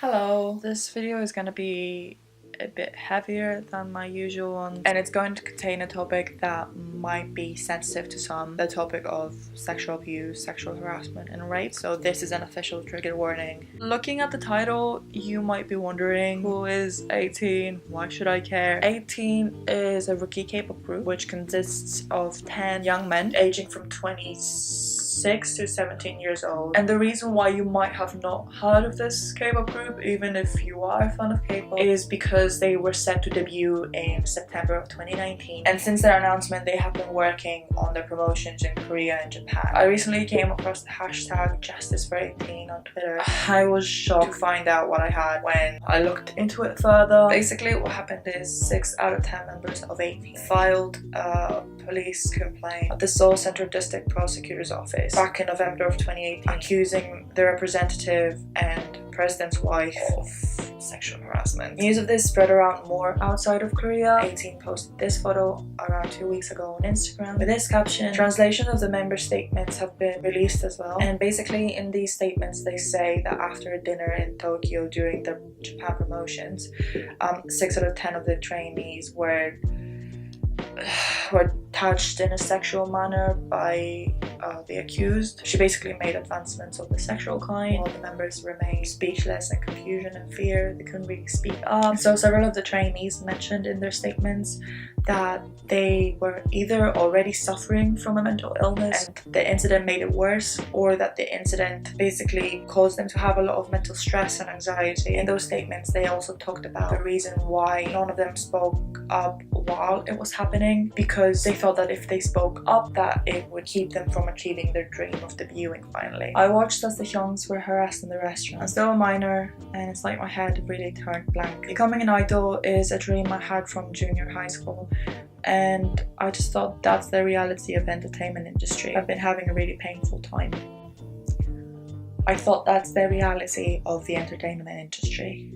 Hello, this video is gonna be a bit heavier than my usual ones, and it's going to contain a topic that might be sensitive to some, the topic of sexual abuse, sexual harassment and rape, so this is an official trigger warning. Looking at the title, you might be wondering, who is ATEEN? Why should I care? ATEEN is a rookie K-pop group which consists of 10 young men aging from 26 to 17 years old. And the reason why you might have not heard of this K-pop group, even if you are a fan of K-pop, is because they were set to debut in September of 2019. And since their announcement, they have been working on their promotions in Korea and Japan. I recently came across the hashtag Justice for ATEEN on Twitter. I was shocked to find out what I had when I looked into it further. Basically, what happened is 6 out of 10 members of ATEEN filed a police complaint at the Seoul Central District Prosecutor's Office back in November of 2018, accusing the representative and president's wife of sexual harassment. News of this spread around more outside of Korea. ATEEN posted this photo around 2 weeks ago on Instagram with this caption. Translation of the member statements have been released as well, and basically in these statements they say that after a dinner in Tokyo during the Japan promotions, 6 out of 10 of the trainees were touched in a sexual manner by the accused. She basically made advancements of the sexual kind, while the members remained speechless in confusion and fear. They couldn't really speak up. So several of the trainees mentioned in their statements that they were either already suffering from a mental illness and the incident made it worse, or that the incident basically caused them to have a lot of mental stress and anxiety. In those statements, they also talked about the reason why none of them spoke up while it was happening, because they thought that if they spoke up, that it would keep them from achieving their dream of debuting finally. I watched as the Hyungs were harassed in the restaurant. I'm still a minor, and it's like my head really turned blank. Becoming an idol is a dream I had from junior high school, and I just thought that's the reality of the entertainment industry. I've been having a really painful time. I thought that's the reality of the entertainment industry.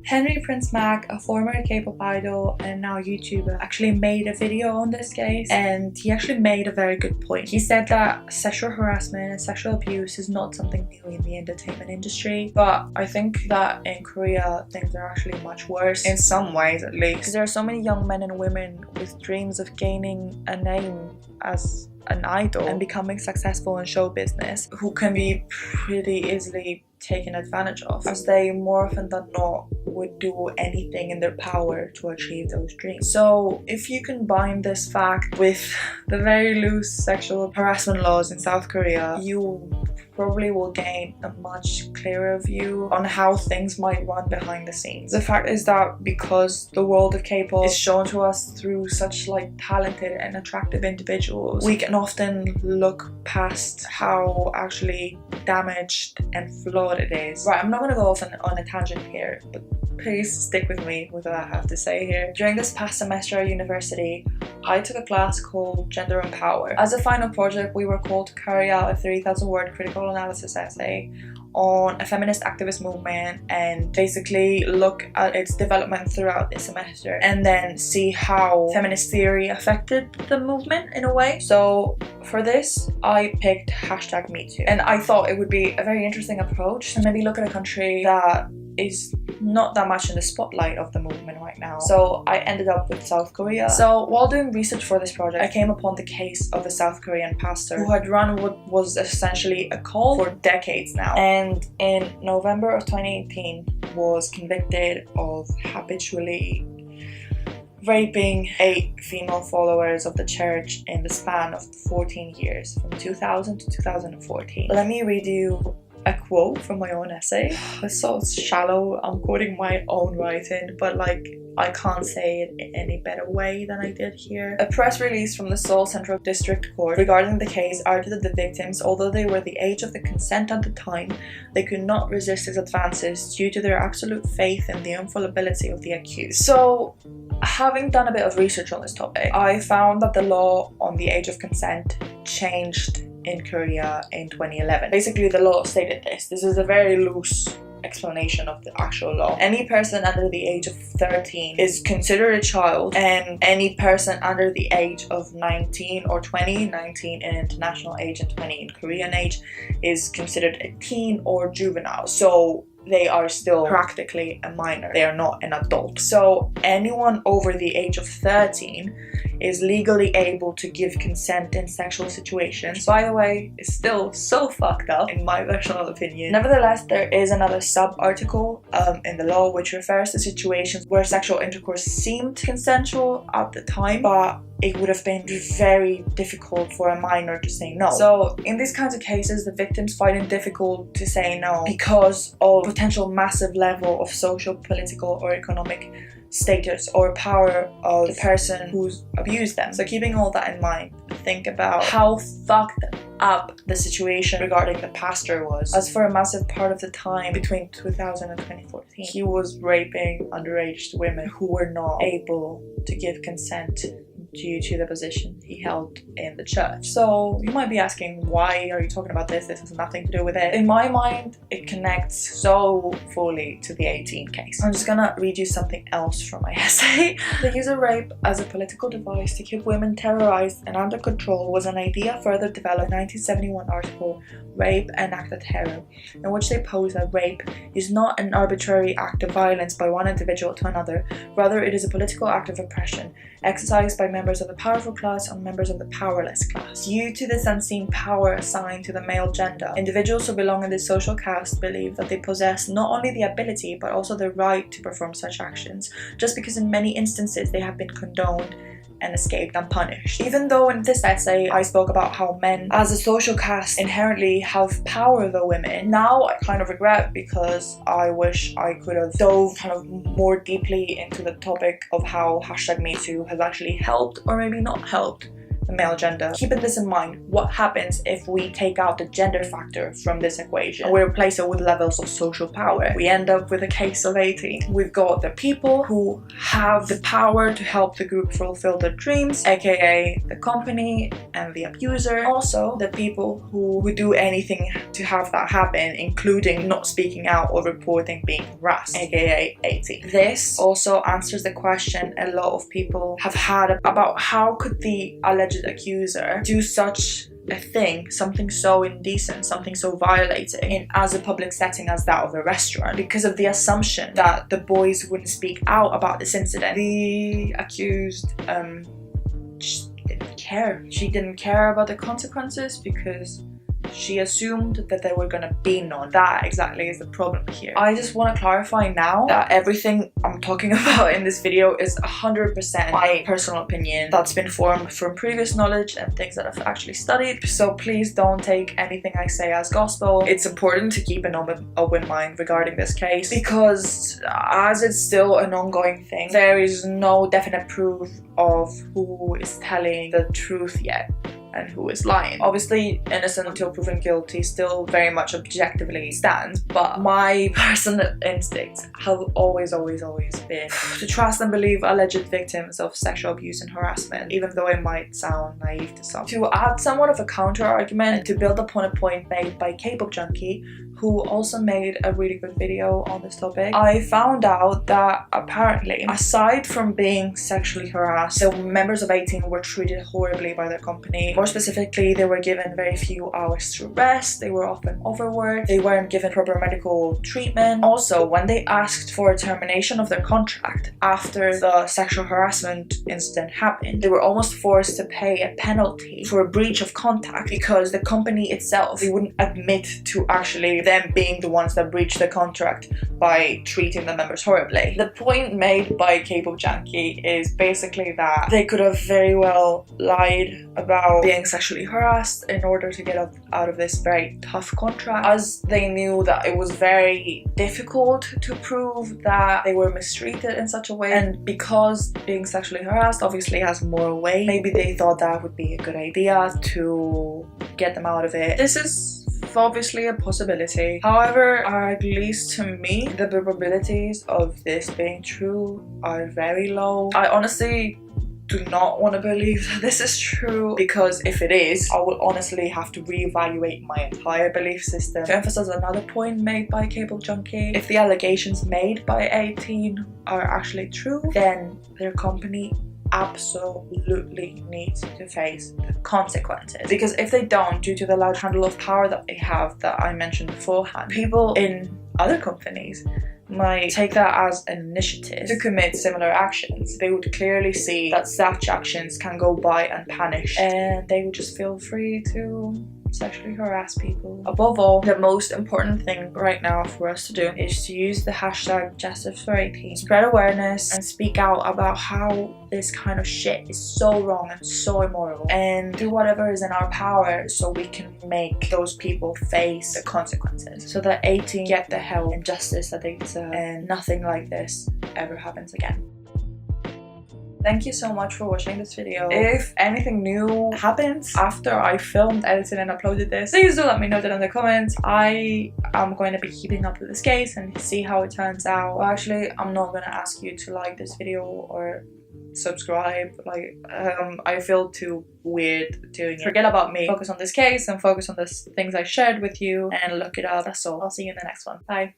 Henry Prince Mac, a former K-pop idol and now YouTuber, actually made a video on this case, and he actually made a very good point. He said that sexual harassment and sexual abuse is not something new in the entertainment industry, but I think that in Korea things are actually much worse, in some ways at least, because there are so many young men and women with dreams of gaining a name as an idol and becoming successful in show business who can be pretty easily taken advantage of, as they more often than not would do anything in their power to achieve those dreams. So if you combine this fact with the very loose sexual harassment laws in South Korea, you probably will gain a much clearer view on how things might run behind the scenes. The fact is that because the world of K-pop is shown to us through such talented and attractive individuals, we can often look past how actually damaged and flawed it is. Right, I'm not gonna go off on a tangent here, but please stick with me with what I have to say here. During this past semester at university, I took a class called Gender and Power. As a final project, we were called to carry out a 3,000-word critical analysis essay on a feminist activist movement and basically look at its development throughout the semester and then see how feminist theory affected the movement in a way. So for this, I picked #MeToo, and I thought it would be a very interesting approach to maybe look at a country that is not that much in the spotlight of the movement right now. So I ended up with South Korea. So while doing research for this project, I came upon the case of a South Korean pastor who had run what was essentially a cult for decades now, and in November of 2018 was convicted of habitually raping 8 female followers of the church in the span of 14 years, from 2000 to 2014. Let me read you a quote from my own essay. It's so shallow, I'm quoting my own writing, but I can't say it in any better way than I did here. A press release from the Seoul Central District Court regarding the case argued that the victims, although they were the age of the consent at the time, they could not resist his advances due to their absolute faith in the infallibility of the accused. So, having done a bit of research on this topic, I found that the law on the age of consent changed in Korea in 2011. Basically, the law stated this is a very loose explanation of the actual law. Any person under the age of 13 is considered a child, and any person under the age of 19 or 20, 19 in international age and 20 in Korean age, is considered a teen or juvenile. So they are still practically a minor. They are not an adult. So anyone over the age of 13 is legally able to give consent in sexual situations. By the way, it's still so fucked up in my personal opinion. Nevertheless, there is another sub-article in the law which refers to situations where sexual intercourse seemed consensual at the time, but it would have been very difficult for a minor to say no. So in these kinds of cases, the victims find it difficult to say no because of potential massive level of social, political or economic status or power of the person who's abused them. So keeping all that in mind, think about how fucked up the situation regarding the pastor was. As for a massive part of the time between 2000 and 2014, he was raping underage women who were not able to give consent due to the position he held in the church. So you might be asking, why are you talking about this? This has nothing to do with it. In my mind, it connects so fully to the ATEEN case. I'm just gonna read you something else from my essay. The use of rape as a political device to keep women terrorized and under control was an idea further developed in 1971 article, Rape and Act of Terror, in which they pose that rape is not an arbitrary act of violence by one individual to another. Rather, it is a political act of oppression exercised by members of the powerful class on members of the powerless class. Due to this unseen power assigned to the male gender, individuals who belong in this social caste believe that they possess not only the ability but also the right to perform such actions, just because in many instances they have been condoned and escaped unpunished. Even though in this essay I spoke about how men as a social caste inherently have power over women, now I kind of regret because I wish I could have dove kind of more deeply into the topic of how #MeToo has actually helped or maybe not helped the male gender. Keeping this in mind, what happens if we take out the gender factor from this equation and we replace it with levels of social power? We end up with a case of ATEEN. We've got the people who have the power to help the group fulfill their dreams, aka the company and the abuser. Also, the people who do anything to have that happen, including not speaking out or reporting being harassed, aka ATEEN. This also answers the question a lot of people have had about how could the alleged accuser do such a thing, something so indecent, something so violating in as a public setting as that of a restaurant, because of the assumption that the boys wouldn't speak out about this incident. The accused just didn't care. She didn't care about the consequences because she assumed that there were gonna be none. That exactly is the problem here. I just want to clarify now that everything I'm talking about in this video is 100% my personal opinion that's been formed from previous knowledge and things that I've actually studied. So please don't take anything I say as gospel. It's important to keep an open mind regarding this case because as it's still an ongoing thing, there is no definite proof of who is telling the truth yet and who is lying. Obviously, innocent until proven guilty still very much objectively stands, but my personal instincts have always been to trust and believe alleged victims of sexual abuse and harassment, even though it might sound naive to some. To add somewhat of a counter argument and to build upon a point made by Kpop Junkie, who also made a really good video on this topic, I found out that apparently, aside from being sexually harassed, the members of ATEEN were treated horribly by their company. More specifically, they were given very few hours to rest, they were often overworked, they weren't given proper medical treatment. Also, when they asked for a termination of their contract after the sexual harassment incident happened, they were almost forced to pay a penalty for a breach of contract because the company itself, they wouldn't admit to actually them being the ones that breached the contract by treating the members horribly. The point made by Kpop Junkie is basically that they could have very well lied about being sexually harassed in order to get out of this very tough contract, as they knew that it was very difficult to prove that they were mistreated in such a way, and because being sexually harassed obviously has more weight, maybe they thought that would be a good idea to get them out of it. This is obviously a possibility. However, at least to me, the probabilities of this being true are very low. I honestly do not want to believe that this is true, because if it is, I will honestly have to reevaluate my entire belief system. To emphasize another point made by Kpop Junkie, if the allegations made by ATEEN are actually true, then their company absolutely needs to face the consequences, because if they don't, due to the large handle of power that they have that I mentioned beforehand, people in other companies might take that as an initiative to commit similar actions. They would clearly see that such actions can go by unpunished, and they would just feel free to sexually harass people. Above all, the most important thing right now for us to do is to use the hashtag #JusticeForATEEN, spread awareness and speak out about how this kind of shit is so wrong and so immoral, and do whatever is in our power so we can make those people face the consequences, so that ATEEN get the help and justice that they deserve and nothing like this ever happens again. Thank you so much for watching this video. If anything new happens after I filmed, edited and uploaded this, please do let me know that in the comments. I am going to be keeping up with this case and see how it turns out. Well, actually, I'm not going to ask you to like this video or subscribe. Like, I feel too weird doing it. Forget about me. Focus on this case and focus on the things I shared with you and look it up. That's all. I'll see you in the next one. Bye.